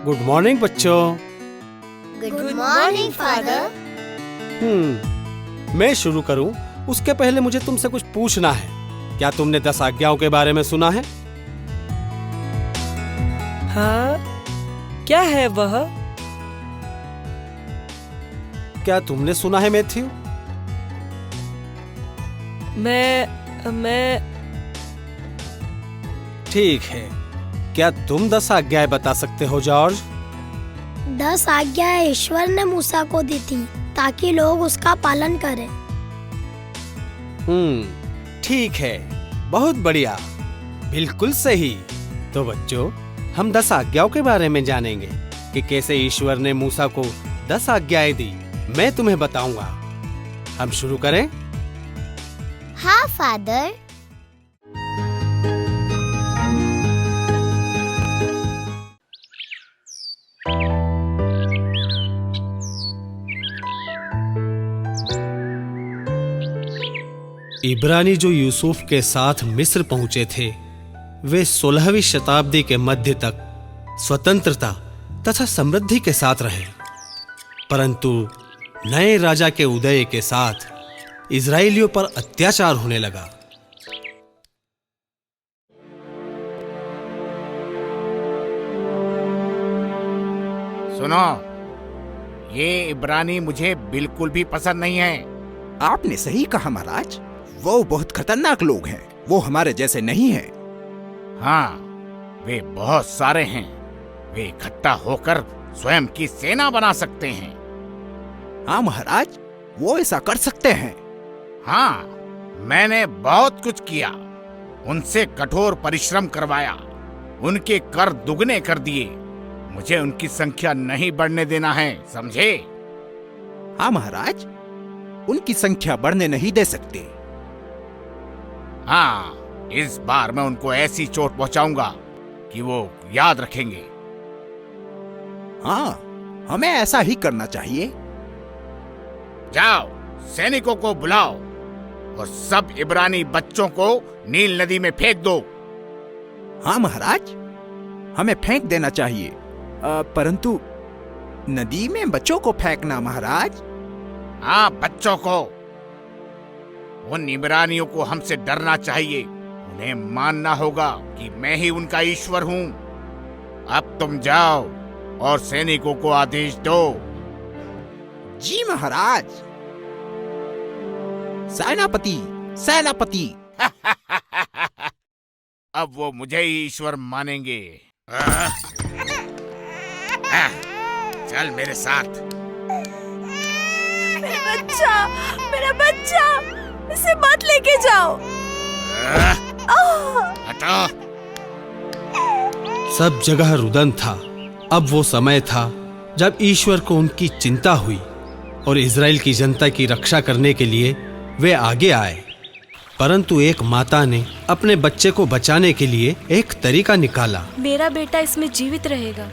Good morning बच्चों। Good morning father. मैं शुरू करूं उसके पहले मुझे तुमसे कुछ पूछना है। क्या तुमने 10 आज्ञाओं के बारे में सुना है? हाँ, क्या है वह? क्या तुमने सुना है मैथ्यू? मैं ठीक है। क्या तुम 10 आज्ञाएं बता सकते हो जॉर्ज? 10 आज्ञाएं ईश्वर ने मूसा को दी थी ताकि लोग उसका पालन करें। ठीक है, बहुत बढ़िया, बिल्कुल सही। तो बच्चों, हम 10 आज्ञाओं के बारे में जानेंगे कि कैसे ईश्वर ने मूसा को 10 आज्ञाएं दी। मैं तुम्हें बताऊंगा। हम शुरू करें? हाँ फादर। इब्रानी जो यूसुफ के साथ मिस्र पहुंचे थे, वे 16वीं शताब्दी के मध्य तक स्वतंत्रता तथा समृद्धि के साथ रहे। परंतु नए राजा के उदय के साथ इजरायलियों पर अत्याचार होने लगा। सुनो, ये इब्रानी मुझे बिल्कुल भी पसंद नहीं है। आपने सही कहा महाराज, वो बहुत खतरनाक लोग हैं। वो हमारे जैसे नहीं हैं। हाँ, वे बहुत सारे हैं। वे इकट्ठा होकर स्वयं की सेना बना सकते हैं। हाँ महाराज, वो ऐसा कर सकते हैं। हाँ, मैंने बहुत कुछ किया। उनसे कठोर परिश्रम करवाया, उनके कर दुगने कर दिए। मुझे उनकी संख्या नहीं बढ़ने देना है, समझे? हाँ महाराज, उनकी संख्या बढ़ने नहीं दे सकते। हाँ, इस बार मैं उनको ऐसी चोट पहुंचाऊंगा कि वो याद रखेंगे। हाँ, हमें ऐसा ही करना चाहिए। जाओ, सैनिकों को बुलाओ और सब इब्रानी बच्चों को नील नदी में फेंक दो। हाँ महाराज, हमें फेंक देना चाहिए। परंतु नदी में बच्चों को फेंकना महाराज? हाँ, बच्चों को। उन इब्रानियों को हमसे डरना चाहिए। उन्हें मानना होगा कि मैं ही उनका ईश्वर हूं। अब तुम जाओ और सैनिकों को आदेश दो। जी महाराज। सेनापति, सेनापति। अब वो मुझे ही ईश्वर मानेंगे। चल मेरे साथ। मेरा बच्चा, इसे मत लेके जाओ। हटो। सब जगह रुदन था। अब वो समय था जब ईश्वर को उनकी चिंता हुई और इजराइल की जनता की रक्षा करने के लिए वे आगे आए। परंतु एक माता ने अपने बच्चे को बचाने के लिए एक तरीका निकाला। मेरा बेटा इसमें जीवित रहेगा।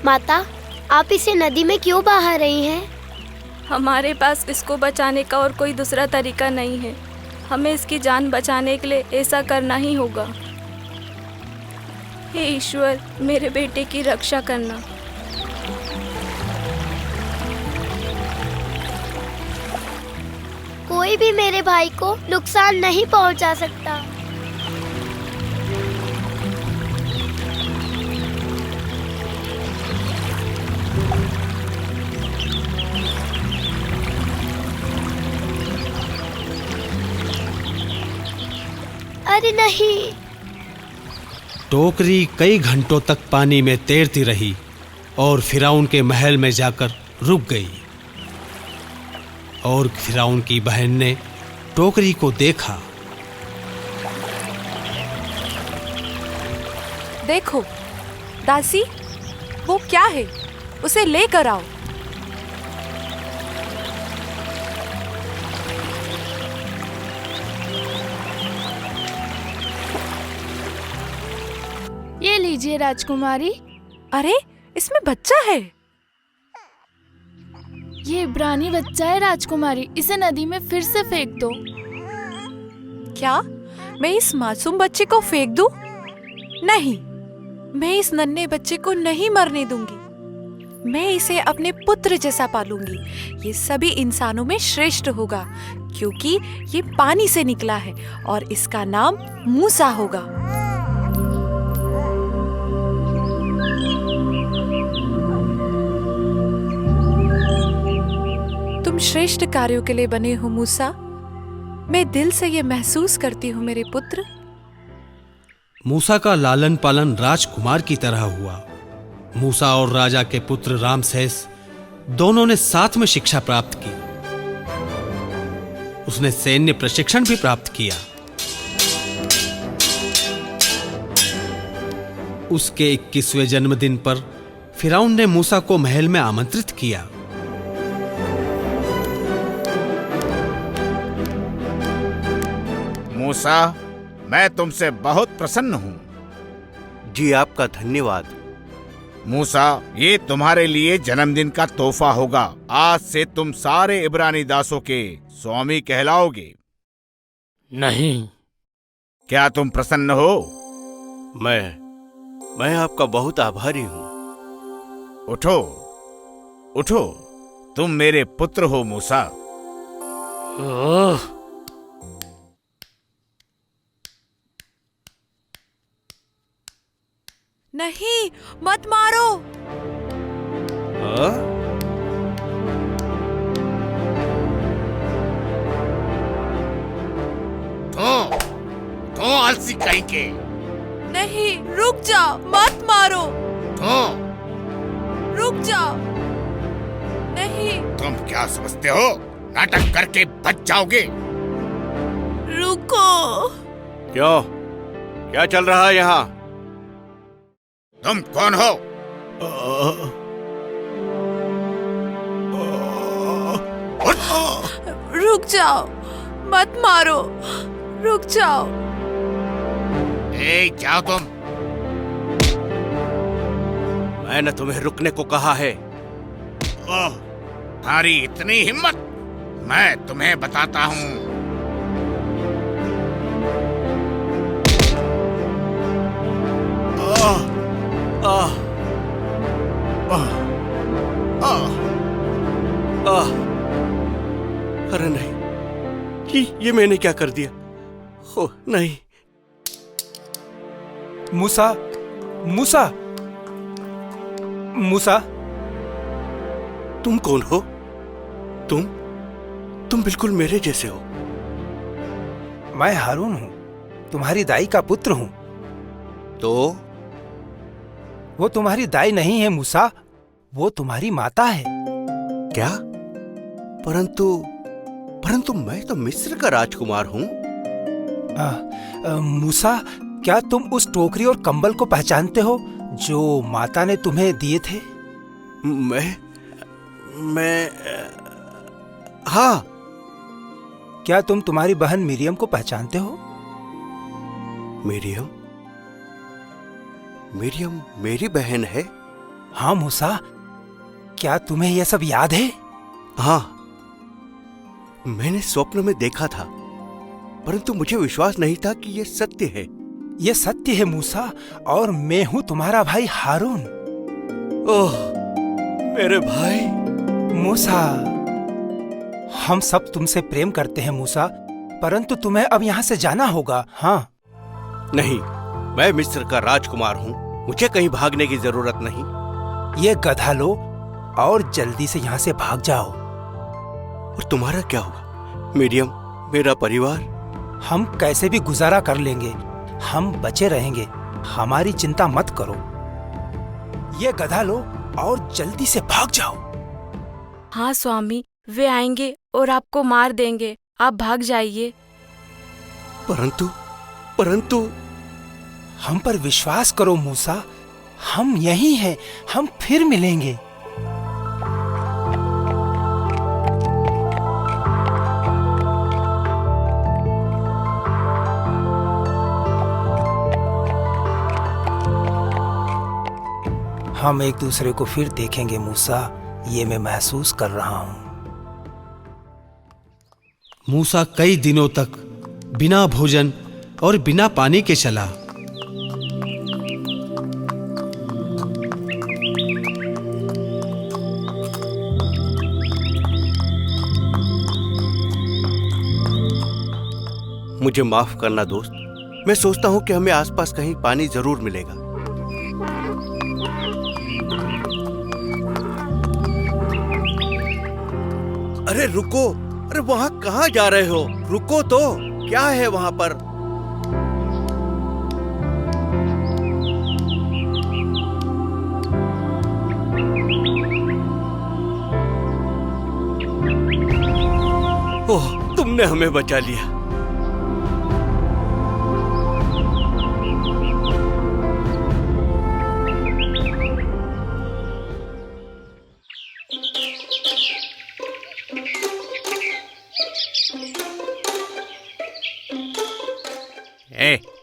माता, आप इसे नदी में क्यों बहा रही हैं? हमारे पास इसको बचाने का और कोई दूसरा तरीका नहीं है। हमें इसकी जान बचाने के लिए ऐसा करना ही होगा। हे ईश्वर, मेरे बेटे की रक्षा करना। कोई भी मेरे भाई को नुकसान नहीं पहुंचा सकता। अरे नहीं। टोकरी कई घंटों तक पानी में तैरती रही और फिरौन के महल में जाकर रुक गई। और फिरौन की बहन ने टोकरी को देखा। देखो दासी, वो क्या है? उसे लेकर आओ। ये लीजिए राजकुमारी। अरे, इसमें बच्चा है। ये इब्रानी बच्चा है राजकुमारी, इसे नदी में फिर से फेंक दो। क्या मैं इस मासूम बच्चे को फेंक दूं? नहीं, मैं इस नन्हे बच्चे को नहीं मरने दूंगी। मैं इसे अपने पुत्र जैसा पालूंगी। ये सभी इंसानों में श्रेष्ठ होगा क्योंकि ये पानी से निकला है और इसका नाम मूसा होगा। तुम श्रेष्ठ कार्यों के लिए बने हो मूसा। मैं दिल से ये महसूस करती हूँ मेरे पुत्र। मूसा का लालन पालन राजकुमार की तरह हुआ। मूसा और राजा के पुत्र रामसेस दोनों ने साथ में शिक्षा प्राप्त की। उसने सैन्य प्रशिक्षण भी प्राप्त किया। उसके 21वें जन्मदिन पर फिरौन ने मूसा को महल में आमंत्रित किया। मूसा, मैं तुमसे बहुत प्रसन्न हूं। जी, आपका धन्यवाद। मूसा, ये तुम्हारे लिए जन्मदिन का तोहफा होगा। आज से तुम सारे इब्रानी दासों के स्वामी कहलाओगे। नहीं। क्या तुम प्रसन्न हो? मैं आपका बहुत आभारी हूँ। उठो, उठो, तुम मेरे पुत्र हो मूसा। ओह! नहीं, मत मारो। तो आलसी कहीं के। नहीं, रुक जाओ, मत मारो। रुक जाओ। नहीं। तुम क्या समझते हो? नाटक करके बच जाओगे। रुको। क्यों? क्या चल रहा है यहाँ? तुम कौन हो? रुक जाओ, मत मारो। रुक जाओ। जाओ तुम। मैंने तुम्हें रुकने को कहा है। तुम्हारी इतनी हिम्मत? मैं तुम्हें बताता हूँ। अरे नहीं, ये मैंने क्या कर दिया? हो नहीं। मूसा, मूसा, मूसा, तुम कौन हो? तुम बिल्कुल मेरे जैसे हो। मैं हारून हूँ, तुम्हारी दाई का पुत्र हूँ। तो वो तुम्हारी दाई नहीं है मूसा, वो तुम्हारी माता है। क्या? परंतु मैं तो मिस्र का राजकुमार हूँ। मूसा, क्या तुम उस टोकरी और कंबल को पहचानते हो जो माता ने तुम्हें दिए थे? मैं हाँ। क्या तुम तुम्हारी बहन मिरियम को पहचानते हो? मिरियम मेरी बहन है? हाँ मूसा, क्या तुम्हें यह सब याद है? हाँ, मैंने स्वप्न में देखा था, परंतु मुझे विश्वास नहीं था कि यह सत्य है। यह सत्य है मूसा, और मैं हूँ तुम्हारा भाई हारून। ओह, मेरे भाई। मूसा, हम सब तुमसे प्रेम करते हैं मूसा, परंतु तुम्हें अब यहाँ से जाना होगा। हाँ। नहीं, मैं मिस्र का राजकुमार हूँ, मुझे कहीं भागने की जरूरत नहीं। ये गधा लो और जल्दी से यहाँ से भाग जाओ। और तुम्हारा क्या होगा? मिरियम, मेरा परिवार? हम कैसे भी गुजारा कर लेंगे, हम बचे रहेंगे, हमारी चिंता मत करो। ये गधा लो और जल्दी से भाग जाओ। हाँ स्वामी, वे आएंगे और आपको मार देंगे, आप भाग जाइए। परंतु हम पर विश्वास करो मूसा, हम यही हैं, हम फिर मिलेंगे। हम एक दूसरे को फिर देखेंगे मूसा, ये मैं महसूस कर रहा हूं। मूसा कई दिनों तक बिना भोजन और बिना पानी के चला। मुझे माफ करना दोस्त। मैं सोचता हूँ कि हमें आसपास कहीं पानी जरूर मिलेगा। अरे रुको, अरे वहाँ कहाँ जा रहे हो? रुको तो, क्या है वहाँ पर? ओह, तुमने हमें बचा लिया।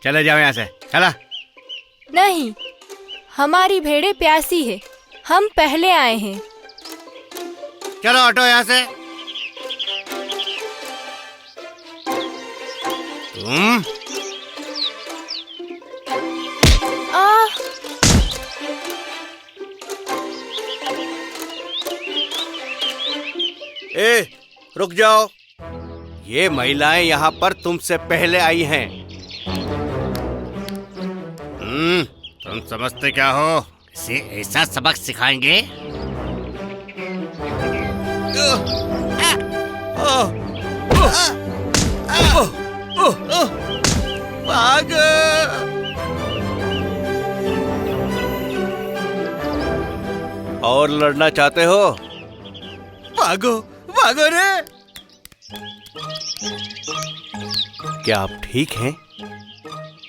चले जाओ यहाँ से, चला। नहीं, हमारी भेड़ें प्यासी है, हम पहले आए हैं। चलो हटो यहाँ से। तुम ए, रुक जाओ। ये महिलाएं यहाँ पर तुमसे पहले आई हैं। तुम समझते क्या हो? इसे ऐसा सबक सिखाएंगे? भाग! और लड़ना चाहते हो? भागो, भागो रे! क्या आप ठीक हैं?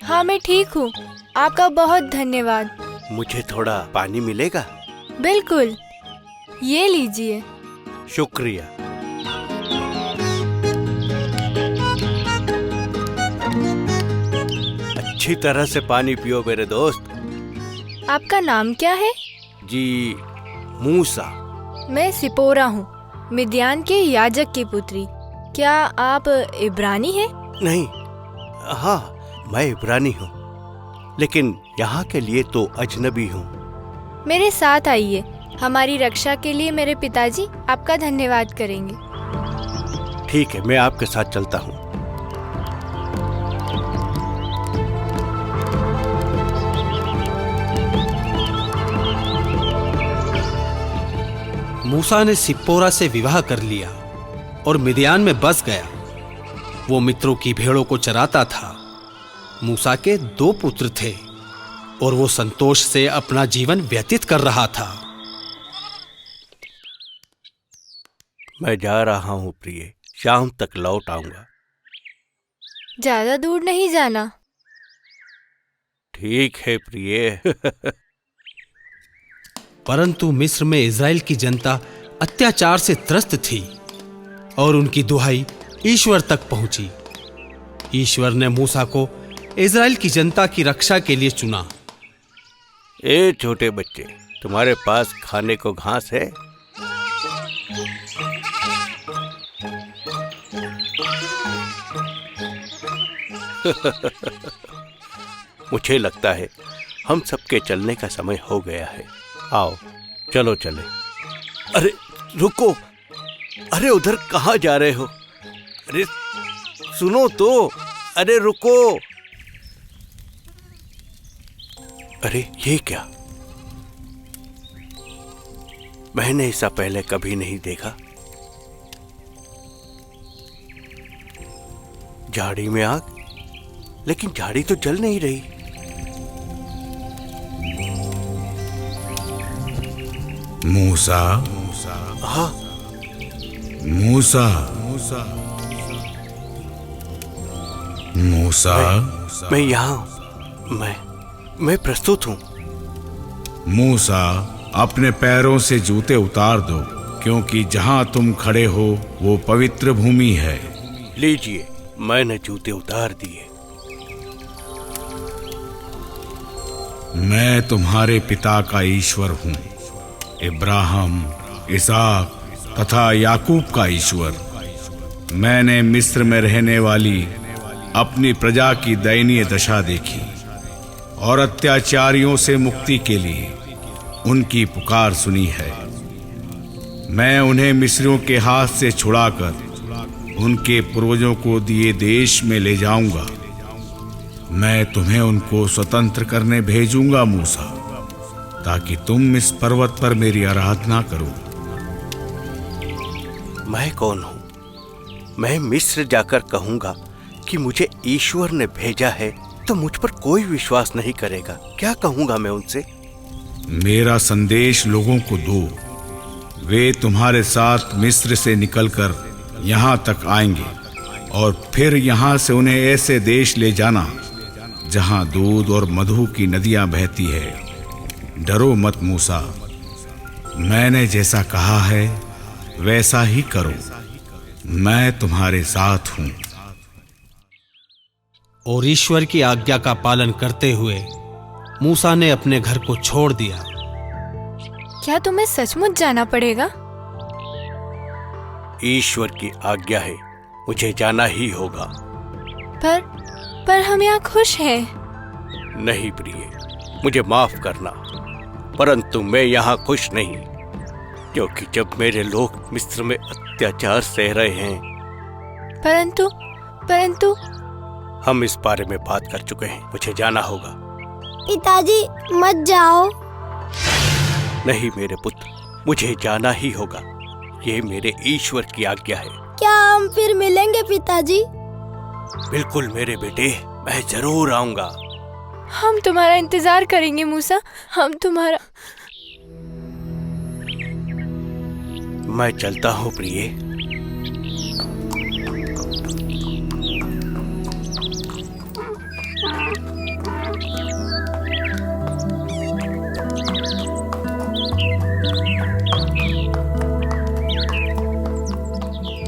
हाँ, मैं ठीक हूँ। आपका बहुत धन्यवाद। मुझे थोड़ा पानी मिलेगा? बिल्कुल, ये लीजिए। शुक्रिया। अच्छी तरह से पानी पियो मेरे दोस्त। आपका नाम क्या है? जी, मूसा। मैं सिपोरा हूँ, मिद्यान के याजक की पुत्री। क्या आप इब्रानी हैं? नहीं, हाँ, मैं इब्रानी हूँ, लेकिन यहाँ के लिए तो अजनबी हूँ। मेरे साथ आइए। हमारी रक्षा के लिए मेरे पिताजी आपका धन्यवाद करेंगे। ठीक है, मैं आपके साथ चलता हूँ। मूसा ने सिप्पोरा से विवाह कर लिया और मिद्यान में बस गया। वो मित्रों की भेड़ों को चराता था। मूसा के 2 पुत्र थे और वो संतोष से अपना जीवन व्यतीत कर रहा था। मैं जा रहा हूँ प्रिय, शाम तक लौट आऊंगा। ज्यादा दूर नहीं जाना। ठीक है प्रिय। परंतु मिस्र में इज़राइल की जनता अत्याचार से त्रस्त थी और उनकी दुहाई ईश्वर तक पहुंची। ईश्वर ने मूसा को इज़राइल की जनता की रक्षा के लिए चुना। ए छोटे बच्चे, तुम्हारे पास खाने को घास है? मुझे लगता है हम सबके चलने का समय हो गया है। आओ, चलो चले। अरे रुको, अरे उधर कहाँ जा रहे हो? अरे सुनो तो, अरे रुको। अरे ये क्या? मैंने ऐसा पहले कभी नहीं देखा। झाड़ी में आग, लेकिन झाड़ी तो जल नहीं रही। मूसा, हाँ, मूसा, मूसा, मैं यहाँ हूँ। मैं प्रस्तुत हूँ। मूसा, अपने पैरों से जूते उतार दो, क्योंकि जहाँ तुम खड़े हो वो पवित्र भूमि है। लीजिए, मैंने जूते उतार दिए। मैं तुम्हारे पिता का ईश्वर हूँ, इब्राहिम, इसहाक तथा याकूब का ईश्वर। मैंने मिस्र में रहने वाली अपनी प्रजा की दयनीय दशा देखी और अत्याचारियों से मुक्ति के लिए उनकी पुकार सुनी है। मैं उन्हें मिस्रियों के हाथ से छुड़ाकर उनके पूर्वजों को दिए देश में ले जाऊंगा। मैं तुम्हें उनको स्वतंत्र करने भेजूंगा मूसा, ताकि तुम इस पर्वत पर मेरी आराधना करो। मैं कौन हूँ? मैं मिस्र जाकर कहूंगा कि मुझे ईश्वर ने भेजा है, तो मुझ पर कोई विश्वास नहीं करेगा। क्या कहूंगा मैं उनसे? मेरा संदेश लोगों को दो। वे तुम्हारे साथ मिस्र से निकलकर यहाँ तक आएंगे, और फिर यहाँ से उन्हें ऐसे देश ले जाना जहाँ दूध और मधु की नदियाँ बहती है। डरो मत मूसा, मैंने जैसा कहा है वैसा ही करो। मैं तुम्हारे साथ हूँ। और ईश्वर की आज्ञा का पालन करते हुए मूसा ने अपने घर को छोड़ दिया। क्या तुम्हें सचमुच जाना पड़ेगा? ईश्वर की आज्ञा है, मुझे जाना ही होगा। पर हम यहाँ खुश हैं। नहीं प्रिय, मुझे माफ करना, परंतु मैं यहाँ खुश नहीं, क्योंकि जब मेरे लोग मिस्र में अत्याचार सह रहे हैं। परंतु हम इस बारे में बात कर चुके हैं, मुझे जाना होगा। पिताजी मत जाओ। नहीं मेरे पुत्र, मुझे जाना ही होगा। ये मेरे ईश्वर की आज्ञा है। क्या हम फिर मिलेंगे पिताजी? बिल्कुल मेरे बेटे, मैं जरूर आऊंगा। हम तुम्हारा इंतजार करेंगे मूसा, हम तुम्हारा। मैं चलता हूँ प्रिय।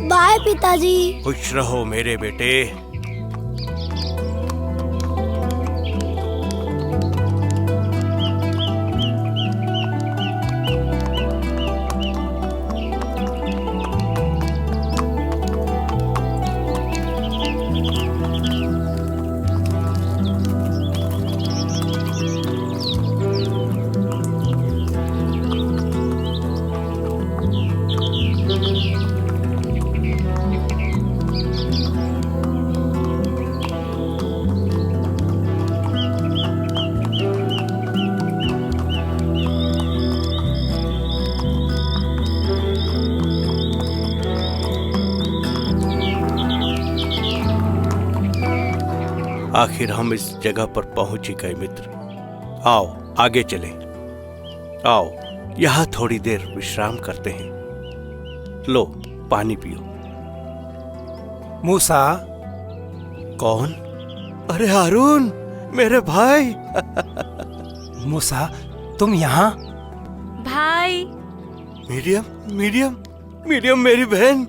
बाय पिताजी। खुश रहो मेरे बेटे। आखिर हम इस जगह पर पहुंच ही गए मित्र। आओ आगे चलें। आओ यहाँ थोड़ी देर विश्राम करते हैं। लो पानी पियो। मूसा। कौन? अरे हारून, मेरे भाई। मूसा, तुम यहाँ? भाई। मीडियम मेरी बहन।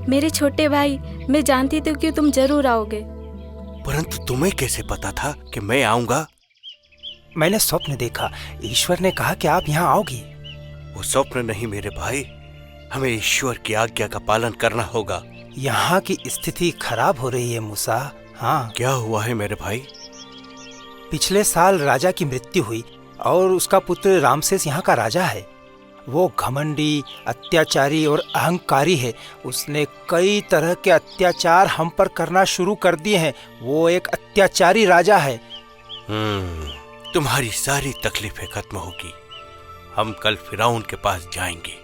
मेरे छोटे भाई, मैं जानती थी कि तुम जरूर आओगे। परंतु तुम्हें कैसे पता था कि मैं आऊंगा? मैंने स्वप्न देखा, ईश्वर ने कहा कि आप यहाँ आओगी। वो स्वप्न नहीं मेरे भाई, हमें ईश्वर की आज्ञा का पालन करना होगा। यहाँ की स्थिति खराब हो रही है मूसा। हाँ। क्या हुआ है मेरे भाई? पिछले साल राजा की मृत्यु हुई और उसका पुत्र रामसेस यहाँ का राजा है। वो घमंडी, अत्याचारी और अहंकारी है। उसने कई तरह के अत्याचार हम पर करना शुरू कर दिए हैं। वो एक अत्याचारी राजा है। तुम्हारी सारी तकलीफें खत्म होगी। हम कल फिरौन के पास जाएंगे।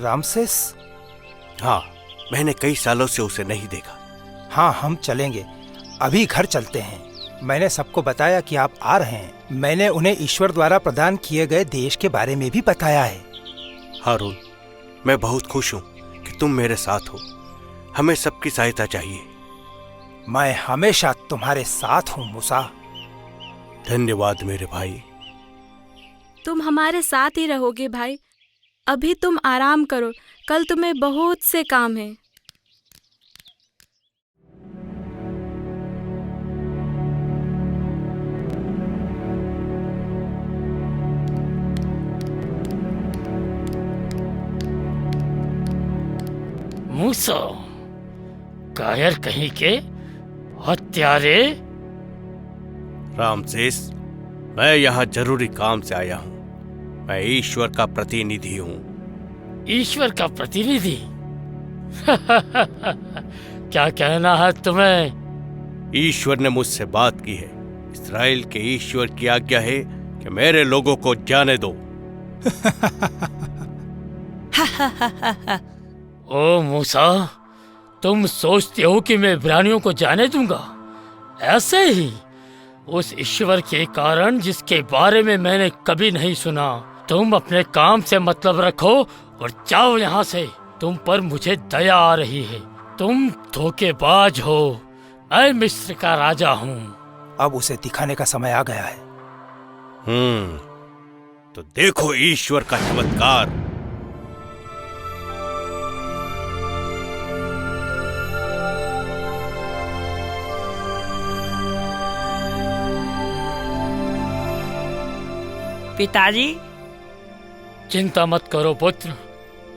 रामसेस? हाँ, मैंने कई सालों से उसे नहीं देखा। हाँ, हम चलेंगे। अभी घर चलते हैं। मैंने सबको बताया कि आप आ रहे हैं। मैंने उन्हें ईश्वर द्वारा प्रदान किए गए देश के बारे में भी बताया है। हारून, मैं बहुत खुश हूँ कि तुम मेरे साथ हो। हमें सबकी सहायता चाहिए। मैं हमेशा तुम्हारे साथ हूँ मूसा। धन्यवाद मेरे भाई। तुम हमारे साथ ही रहोगे भाई। अभी तुम आराम करो, कल तुम्हें बहुत से काम हैं। मूसा, कायर कहीं के हत्यारे। रामसेस, मैं यहाँ जरूरी काम से आया हूँ। मैं ईश्वर का प्रतिनिधि हूँ। ईश्वर का प्रतिनिधि? क्या कहना है तुम्हें? ईश्वर ने मुझसे बात की है। इस्राएल के ईश्वर की आज्ञा है कि मेरे लोगों को जाने दो। ओ मूसा, तुम सोचते हो कि मैं इब्रानियों को जाने दूंगा? ऐसे ही उस ईश्वर के कारण जिसके बारे में मैंने कभी नहीं सुना। तुम अपने काम से मतलब रखो और जाओ यहाँ से। तुम पर मुझे दया आ रही है। तुम धोखेबाज हो। मैं मिस्र का राजा हूँ। अब उसे दिखाने का समय आ गया है। तो देखो ईश्वर का चमत्कार। पिताजी, चिंता मत करो पुत्र,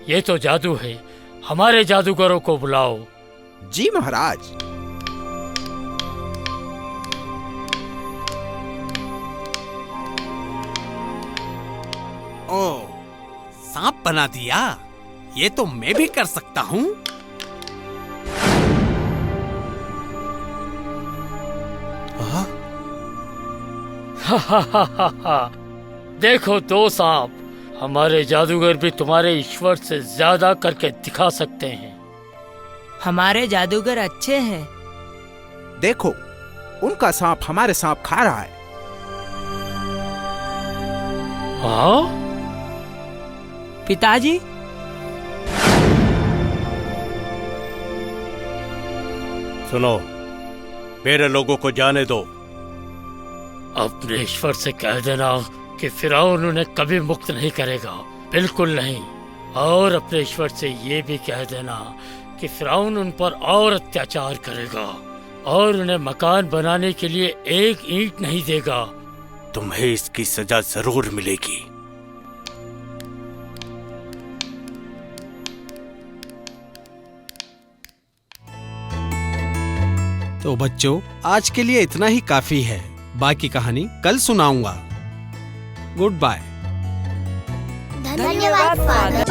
ये तो जादू है। हमारे जादूगरों को बुलाओ। जी महाराज। ओ, सांप बना दिया? ये तो मैं भी कर सकता हूँ। देखो दो सांप। हमारे जादूगर भी तुम्हारे ईश्वर से ज्यादा करके दिखा सकते हैं। हमारे जादूगर अच्छे हैं। देखो, उनका सांप हमारे सांप खा रहा है। हाँ? पिताजी, सुनो, मेरे लोगों को जाने दो। अपने ईश्वर से कह देना कि फिरौन उन्हें कभी मुक्त नहीं करेगा। बिल्कुल नहीं। और अपने ईश्वर से ये भी कह देना कि फिरौन उन पर और अत्याचार करेगा और उन्हें मकान बनाने के लिए एक ईंट नहीं देगा। तुम्हें इसकी सजा जरूर मिलेगी। तो बच्चों, आज के लिए इतना ही काफी है। बाकी कहानी कल सुनाऊंगा। Good bye. धन्यवाद फादर।